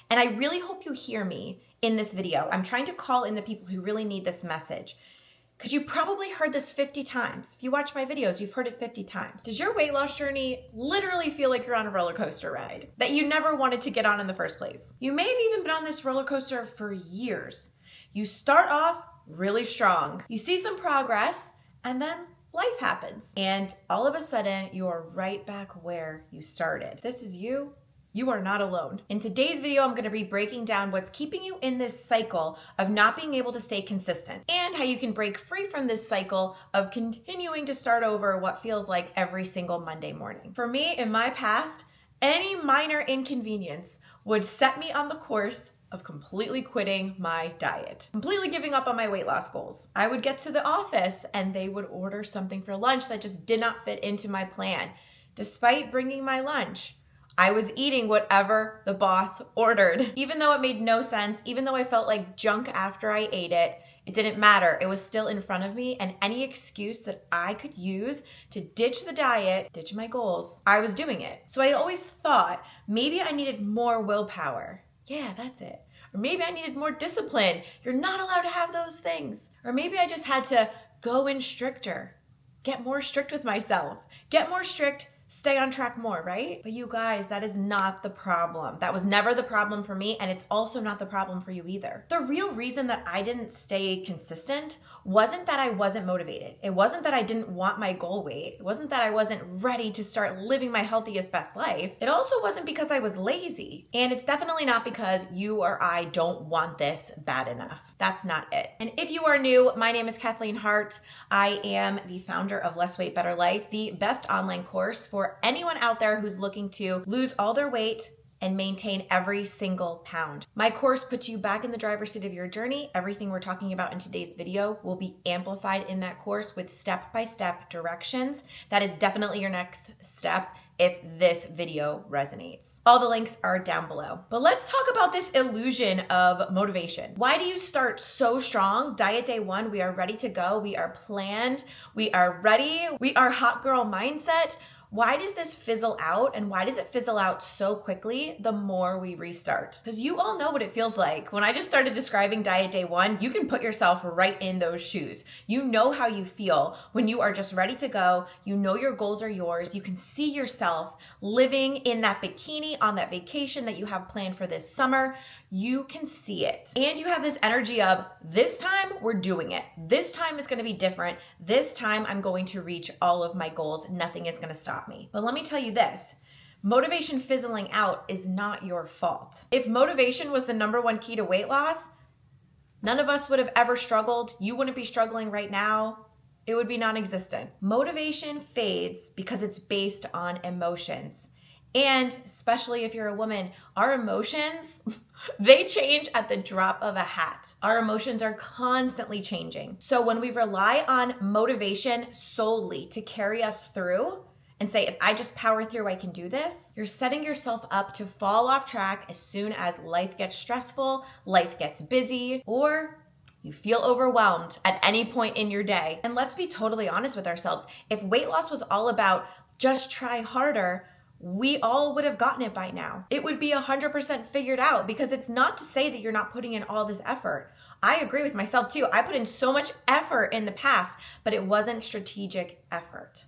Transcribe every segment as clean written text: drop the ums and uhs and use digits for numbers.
And I really hope you hear me in this video. I'm trying to call in the people who really need this message, because you probably heard this 50 times. If you watch my videos, you've heard it 50 times. Does your weight loss journey literally feel like you're on a roller coaster ride that you never wanted to get on in the first place? You may have even been on this roller coaster for years. You start off really strong. You see some progress, and then life happens. And all of a sudden, you're right back where you started. This is you. You are not alone. In today's video, I'm going to be breaking down what's keeping you in this cycle of not being able to stay consistent, and how you can break free from this cycle of continuing to start over what feels like every single Monday morning. For me, in my past, any minor inconvenience would set me on the course of completely quitting my diet, completely giving up on my weight loss goals. I would get to the office and they would order something for lunch that just did not fit into my plan. Despite bringing my lunch, I was eating whatever the boss ordered. Even though it made no sense, even though I felt like junk after I ate it, it didn't matter. It was still in front of me, and any excuse that I could use to ditch the diet, ditch my goals, I was doing it. So I always thought maybe I needed more willpower. Yeah, that's it. Or maybe I needed more discipline. You're not allowed to have those things. Or maybe I just had to go in stricter, get more strict with myself, get more strict, stay on track more, right? But you guys, that is not the problem. That was never the problem for me, and it's also not the problem for you either. The real reason that I didn't stay consistent wasn't that I wasn't motivated. It wasn't that I didn't want my goal weight. It wasn't that I wasn't ready to start living my healthiest, best life. It also wasn't because I was lazy. And it's definitely not because you or I don't want this bad enough. That's not it. And if you are new, my name is Kathleen Hart. I am the founder of Less Weight, Better Life, the best online course for anyone out there who's looking to lose all their weight and maintain every single pound. My course puts you back in the driver's seat of your journey. Everything we're talking about in today's video will be amplified in that course with step-by-step directions. That is definitely your next step if this video resonates. All the links are down below. But let's talk about this illusion of motivation. Why do you start so strong? Diet day one, we are ready to go. We are planned. We are ready. We are hot girl mindset. Why does this fizzle out, and why does it fizzle out so quickly the more we restart? Because you all know what it feels like. When I just started describing diet day one, you can put yourself right in those shoes. You know how you feel when you are just ready to go. You know your goals are yours. You can see yourself living in that bikini on that vacation that you have planned for this summer. You can see it. And you have this energy of, this time we're doing it. This time is going to be different. This time I'm going to reach all of my goals. Nothing is going to stop me. But let me tell you this, motivation fizzling out is not your fault. If motivation was the number one key to weight loss, none of us would have ever struggled. You wouldn't be struggling right now. It would be non-existent. Motivation fades because it's based on emotions. And especially if you're a woman, our emotions, they change at the drop of a hat. Our emotions are constantly changing. So when we rely on motivation solely to carry us through, and say, if I just power through, I can do this, you're setting yourself up to fall off track as soon as life gets stressful, life gets busy, or you feel overwhelmed at any point in your day. And let's be totally honest with ourselves. If weight loss was all about just try harder, we all would have gotten it by now. It would be 100% figured out, because it's not to say that you're not putting in all this effort. I agree with myself too. I put in so much effort in the past, but it wasn't strategic effort.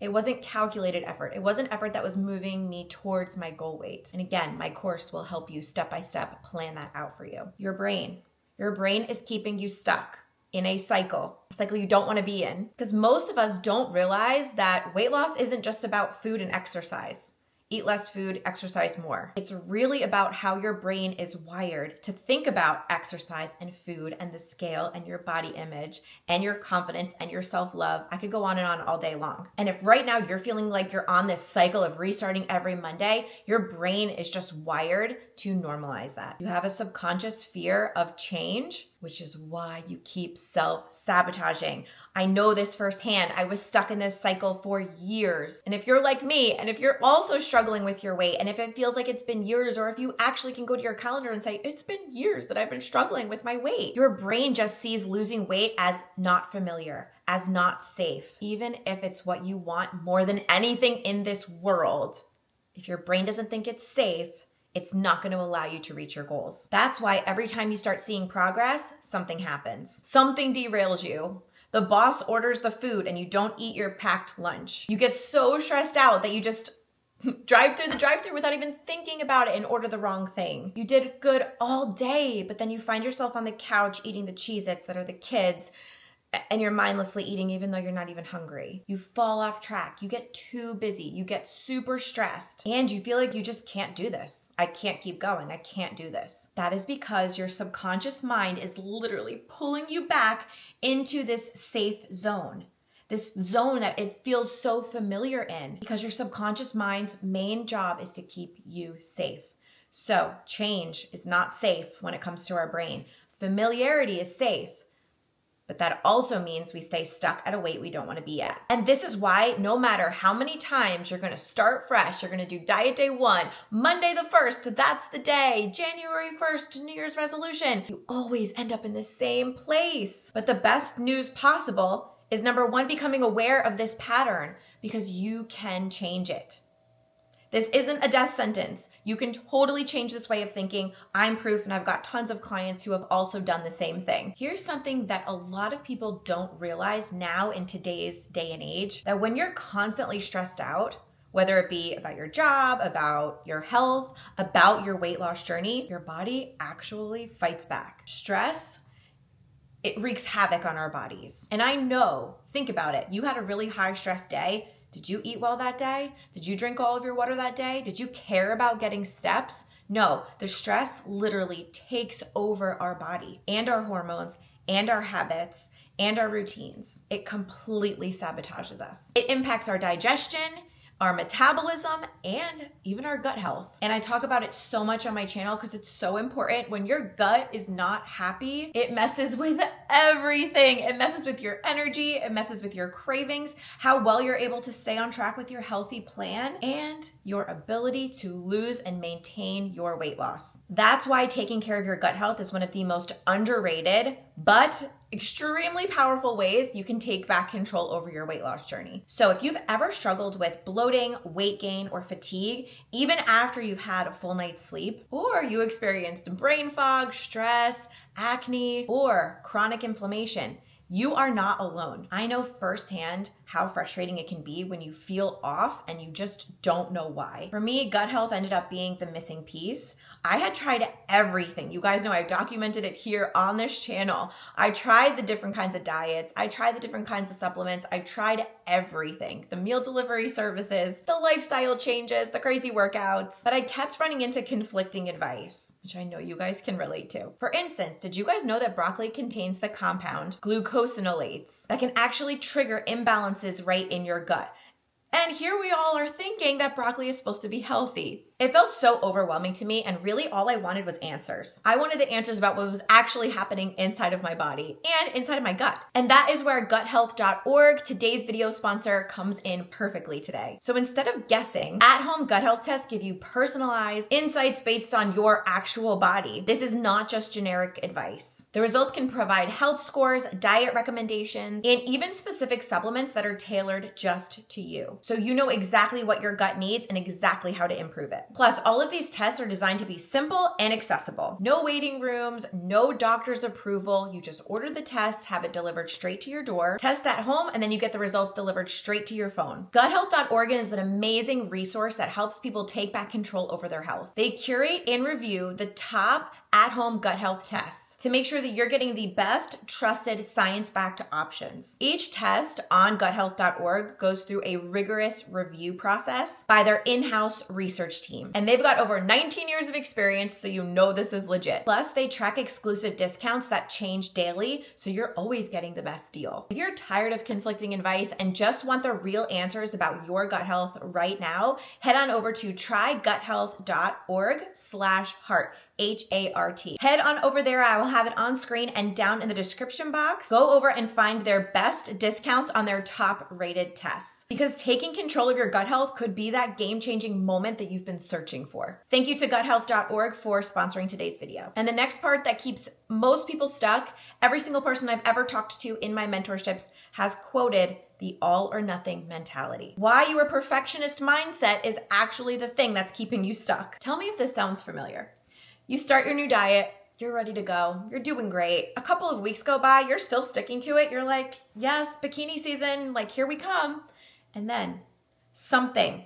It wasn't calculated effort. It wasn't effort that was moving me towards my goal weight. And again, my course will help you step by step plan that out for you. Your brain is keeping you stuck in a cycle you don't want to be in. Because most of us don't realize that weight loss isn't just about food and exercise. Eat less food, exercise more. It's really about how your brain is wired to think about exercise and food and the scale and your body image and your confidence and your self-love. I could go on and on all day long. And if right now you're feeling like you're on this cycle of restarting every Monday, your brain is just wired to normalize that. You have a subconscious fear of change, which is why you keep self-sabotaging. I know this firsthand. I was stuck in this cycle for years. And if you're like me, and if you're also struggling with your weight, and if it feels like it's been years, or if you actually can go to your calendar and say, it's been years that I've been struggling with my weight, your brain just sees losing weight as not familiar, as not safe. Even if it's what you want more than anything in this world, if your brain doesn't think it's safe, it's not going to allow you to reach your goals. That's why every time you start seeing progress, something happens. Something derails you. The boss orders the food and you don't eat your packed lunch. You get so stressed out that you just drive through the drive-thru without even thinking about it and order the wrong thing. You did good all day, but then you find yourself on the couch eating the Cheez-Its that are the kids, and you're mindlessly eating even though you're not even hungry. You fall off track. You get too busy. You get super stressed. And you feel like you just can't do this. I can't keep going. I can't do this. That is because your subconscious mind is literally pulling you back into this safe zone. This zone that it feels so familiar in, because your subconscious mind's main job is to keep you safe. So change is not safe when it comes to our brain. Familiarity is safe. But that also means we stay stuck at a weight we don't want to be at. And this is why no matter how many times you're going to start fresh, you're going to do diet day 1, Monday the 1st, that's the day, January 1st, New Year's resolution, you always end up in the same place. But the best news possible is number 1, becoming aware of this pattern, because you can change it. This isn't a death sentence. You can totally change this way of thinking. I'm proof, and I've got tons of clients who have also done the same thing. Here's something that a lot of people don't realize now in today's day and age, that when you're constantly stressed out, whether it be about your job, about your health, about your weight loss journey, your body actually fights back. Stress, it wreaks havoc on our bodies. And I know, think about it, you had a really high stress day. Did you eat well that day? Did you drink all of your water that day? Did you care about getting steps? No, the stress literally takes over our body and our hormones and our habits and our routines. It completely sabotages us. It impacts our digestion, our metabolism, and even our gut health. And I talk about it so much on my channel because it's so important. When your gut is not happy, it messes with everything. It messes with your energy, it messes with your cravings, how well you're able to stay on track with your healthy plan, and your ability to lose and maintain your weight loss. That's why taking care of your gut health is one of the most underrated, but extremely powerful ways you can take back control over your weight loss journey. So if you've ever struggled with bloating, weight gain, or fatigue, even after you've had a full night's sleep, or you experienced brain fog, stress, acne, or chronic inflammation, you are not alone. I know firsthand how frustrating it can be when you feel off and you just don't know why. For me, gut health ended up being the missing piece. I had tried everything. You guys know I've documented it here on this channel. I tried the different kinds of diets. I tried the different kinds of supplements. I tried everything. The meal delivery services, the lifestyle changes, the crazy workouts. But I kept running into conflicting advice, which I know you guys can relate to. For instance, did you guys know that broccoli contains the compound glucosinolates that can actually trigger imbalances right in your gut? And here we all are thinking that broccoli is supposed to be healthy. It felt so overwhelming to me, and really all I wanted was answers. I wanted the answers about what was actually happening inside of my body and inside of my gut. And that is where guthealth.org, today's video sponsor, comes in perfectly today. So instead of guessing, at-home gut health tests give you personalized insights based on your actual body. This is not just generic advice. The results can provide health scores, diet recommendations, and even specific supplements that are tailored just to you. So you know exactly what your gut needs and exactly how to improve it. Plus, all of these tests are designed to be simple and accessible. No waiting rooms, no doctor's approval. You just order the test, have it delivered straight to your door, test at home, and then you get the results delivered straight to your phone. Guthealth.org is an amazing resource that helps people take back control over their health. They curate and review the top at-home gut health tests to make sure that you're getting the best trusted science-backed options. Each test on guthealth.org goes through a rigorous review process by their in-house research team. And they've got over 19 years of experience, so you know this is legit. Plus, they track exclusive discounts that change daily, so you're always getting the best deal. If you're tired of conflicting advice and just want the real answers about your gut health right now, head on over to tryguthealth.org/Hart. H-A-R-T. Head on over there. I will have it on screen and down in the description box. Go over and find their best discounts on their top rated tests, because taking control of your gut health could be that game-changing moment that you've been searching for. Thank you to guthealth.org for sponsoring today's video. And the next part that keeps most people stuck, every single person I've ever talked to in my mentorships has quoted the all or nothing mentality. Why your perfectionist mindset is actually the thing that's keeping you stuck. Tell me if this sounds familiar. You start your new diet, you're ready to go, you're doing great. A couple of weeks go by, you're still sticking to it. You're like, yes, bikini season, like here we come. And then something,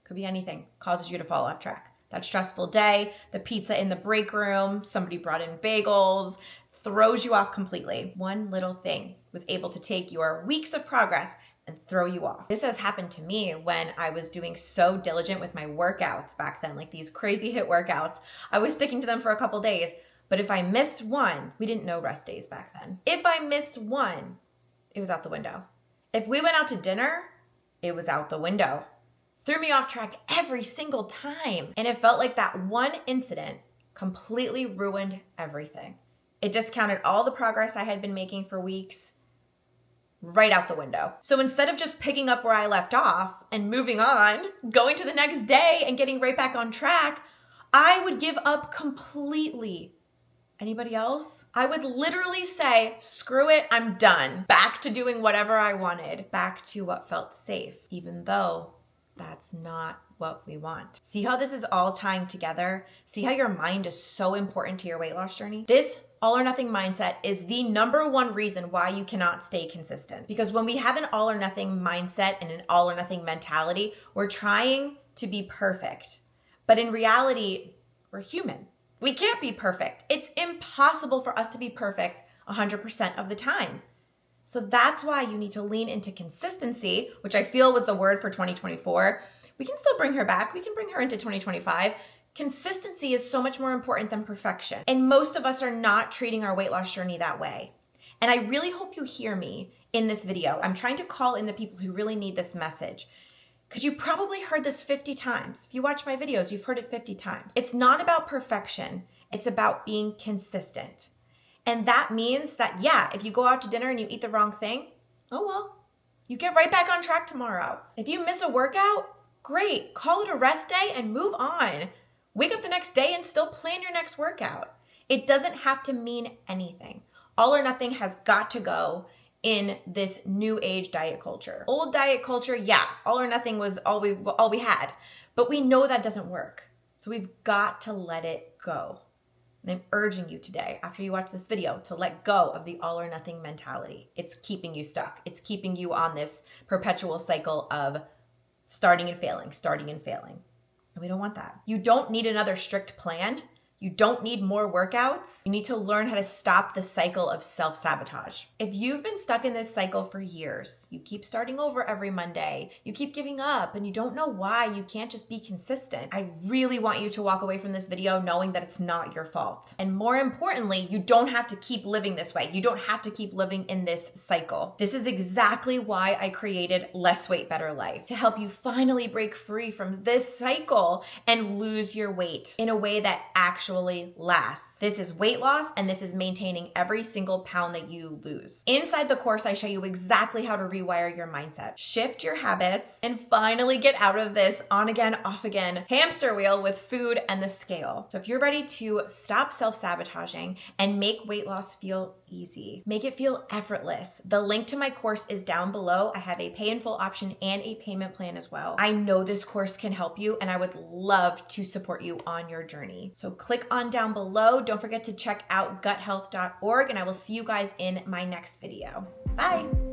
could be anything, causes you to fall off track. That stressful day, the pizza in the break room, somebody brought in bagels, throws you off completely. One little thing was able to take your weeks of progress and throw you off. This has happened to me when I was doing so diligent with my workouts back then, like these crazy HIIT workouts. I was sticking to them for a couple days, but if I missed one, we didn't know rest days back then. If I missed one, it was out the window. If we went out to dinner, it was out the window. Threw me off track every single time. And it felt like that one incident completely ruined everything. It discounted all the progress I had been making for weeks right out the window. So instead of just picking up where I left off and moving on, going to the next day and getting right back on track, I would give up completely. Anybody else? I would literally say, screw it, I'm done. Back to doing whatever I wanted. Back to what felt safe, even though that's not what we want. See how this is all tying together? See how your mind is so important to your weight loss journey? This all or nothing mindset is the number one reason why you cannot stay consistent. Because when we have an all or nothing mindset and an all or nothing mentality, we're trying to be perfect. But in reality, we're human. We can't be perfect. It's impossible for us to be perfect 100% of the time. So that's why you need to lean into consistency, which I feel was the word for 2024. We can still bring her back. We can bring her into 2025. Consistency is so much more important than perfection. And most of us are not treating our weight loss journey that way. And I really hope you hear me in this video. I'm trying to call in the people who really need this message, because you probably heard this 50 times. If you watch my videos, you've heard it 50 times. It's not about perfection. It's about being consistent. And that means that, yeah, if you go out to dinner and you eat the wrong thing, oh well, you get right back on track tomorrow. If you miss a workout, great. Call it a rest day and move on. Wake up the next day and still plan your next workout. It doesn't have to mean anything. All or nothing has got to go in this new age diet culture. Old diet culture, yeah, all or nothing was all we had, but we know that doesn't work. So we've got to let it go. And I'm urging you today, after you watch this video, to let go of the all or nothing mentality. It's keeping you stuck. It's keeping you on this perpetual cycle of starting and failing, starting and failing. And we don't want that. You don't need another strict plan. You don't need more workouts. You need to learn how to stop the cycle of self-sabotage. If you've been stuck in this cycle for years, you keep starting over every Monday, you keep giving up, and you don't know why you can't just be consistent, I really want you to walk away from this video knowing that it's not your fault. And more importantly, you don't have to keep living this way. You don't have to keep living in this cycle. This is exactly why I created Less Weight, Better Life, to help you finally break free from this cycle and lose your weight in a way that actually lasts. This is weight loss, and this is maintaining every single pound that you lose. Inside the course, I show you exactly how to rewire your mindset, shift your habits, and finally get out of this on again, off again hamster wheel with food and the scale. So if you're ready to stop self-sabotaging and make weight loss feel easy, make it feel effortless, the link to my course is down below. I have a pay in full option and a payment plan as well. I know this course can help you, and I would love to support you on your journey. So click on down below. Don't forget to check out guthealth.org, and I will see you guys in my next video. Bye.